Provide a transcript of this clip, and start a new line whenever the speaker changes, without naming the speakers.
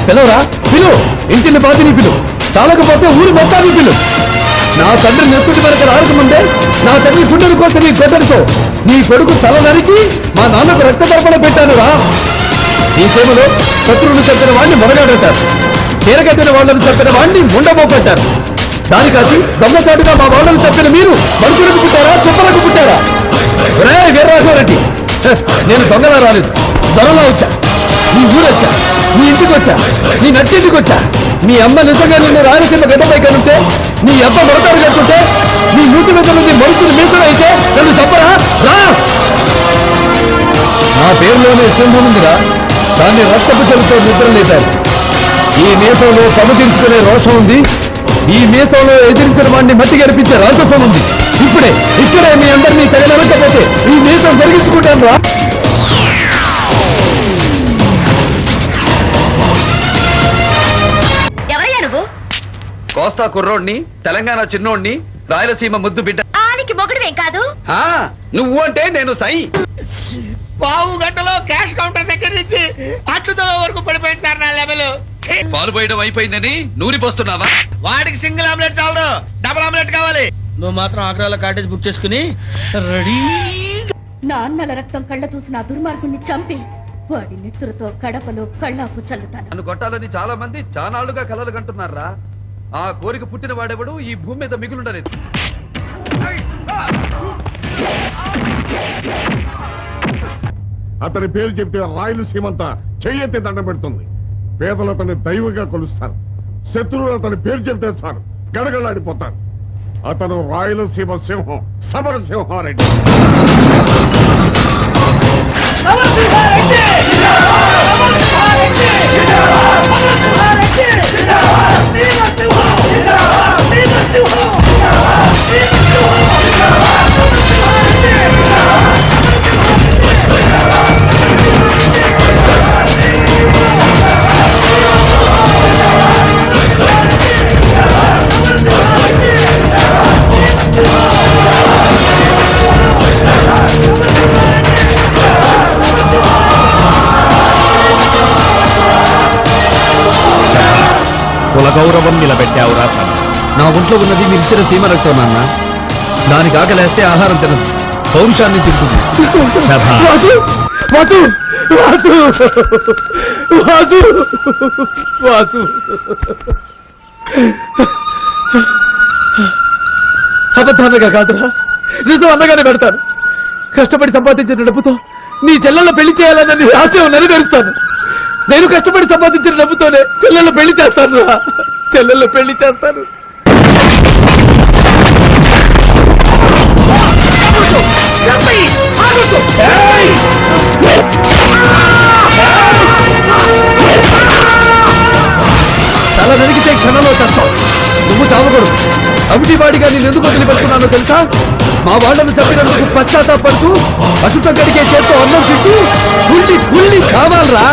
పిలవరా పిలు, ఇంటిని పాతిని పిలు, చాలకపోతే ఊరి మొత్తాన్ని పిలు. నా తండ్రి నెత్తుడి వరకు రాకముందే నా తండ్రి గుండెలు కొట్టి నీ గొడ్డలితో నీ కొడుకు తల నరికి మా నాన్నకు రక్త తర్పణ పెట్టాను రా. ఈ సేవలో శత్రువులు చంపిన వాడిని మొరగాడతారు, చీరగట్టిన వాళ్ళని చంపిన వాడిని ముండబోపట్టారు. దానికాసి దొంగచాటుగా మా వాళ్ళని చంపిన మీరు మనుషులకు పుట్టారా, చుప్పలకు పుట్టారా? రే వీర్రాఘవరెడ్డి, నేను దొంగలా రాలేదు, దొరలా వచ్చా. నీ ఊరొచ్చా, నీ ఇంటికి వచ్చా, నీ నచ్చింటికి వచ్చా. మీ అమ్మ నిజంగా నిన్ను రాయలసీమ గడ్డపై కనుంటే, నీ అబ్బ మొరటారు కట్టుకుంటే, నీ నూటి మీద నుండి మనుషులు మీసులు అయితే నన్ను చెప్పరా? రా, నా పేరులోనే సింహం ఉందిరా, దాన్ని రక్తపు చెలుతో నిద్రలేశారు. ఈ మీసంలో పగ రోషం ఉంది, ఈ మీసంలో ఎదిరించిన వాడిని మట్టి గడిపించే రాజస్వం ఉంది. ఇక్కడే మీ అందరినీ తగలకపోతే ఈ మీసం జరిగించుకుంటాను రా. కోస్తా కుర్రోడ్ని, తెలంగాణ చిన్నోడ్ని, రాయలసీమ ముద్దు బిడ్డ.
కాదు
నువ్వు అంటే నేను సై.
పావు గంటలో క్యాష్ కౌంటర్ దగ్గర నుంచి అట్లుతో వరకు పడిపోయింది సార్ నా లెవెల్.
పాలు పోయడం అయిపోయిందని నూరి పోస్తున్నావా?
వాడికి సింగిల్ ఆమ్లెట్ చాలదు, డబుల్ ఆమ్లెట్ కావాలి. నువ్వు మాత్రం ఆగ్రాలో కాటేజ్ బుక్ చేసుకుని రెడీ.
నాన్నల రక్తం కళ్ళ చూసిన దుర్మార్గుణ్ణి చంపి వాడి నెత్తురుతో కడపలో కళ్ళాపు చల్లుతాను.
నన్ను కొట్టాలని చాలా మంది చానాళ్లుగా కలలు కంటున్నారా. ఆ కోరిక పుట్టిన వాడెవడు ఈ భూమి మీద మిగులుండలేదు.
అతని పేరు చెప్తే రాయలసీమంతా చెయ్యెత్తి దండం పెడుతుంది. పేదలు అతన్ని దైవంగా కొలుస్తారు, శత్రువులు అతని పేరు చెప్తే చాలు గడగడలాడిపోతారు. అతను రాయలసీమ సింహం, సమరసింహారెడ్డి.
కుల గౌరవం నిలబెట్టావురా. నా ఒంట్లో ఉన్నది మీరు ఇచ్చిన సీమ రక్తం నాన్న. దానికి ఆకలేస్తే ఆహారం తినదు, పౌరుషాన్ని తింటుంది. అబద్ధాలుగా కాదురా, నిజం అన్నగానే పెడతాను. కష్టపడి సంపాదించిన డబ్బుతో నీ చెల్లెళ్ళ పెళ్లి చేయాలని ఆశయం నెరవేరుస్తాను. నేను కష్టపడి సంపాదించిన డబ్బుతోనే చెల్లెళ్ళ పెళ్లి చేస్తాను రా, చెల్లెళ్ళ పెళ్లి చేస్తాను. తల నరికితే క్షణంలో చస్తావు, నువ్వు చావకూడదు. అవిటివాడిగా నేను ఎందుకు వదిలిపెడుతున్నానో తెలుసా? మా వాళ్ళను చెప్పినందుకు పశ్చాత్తాపడుతూ అశుద్ధ గడికే చేత్తో అన్నం తిట్టి కుళ్ళి కావాలరా.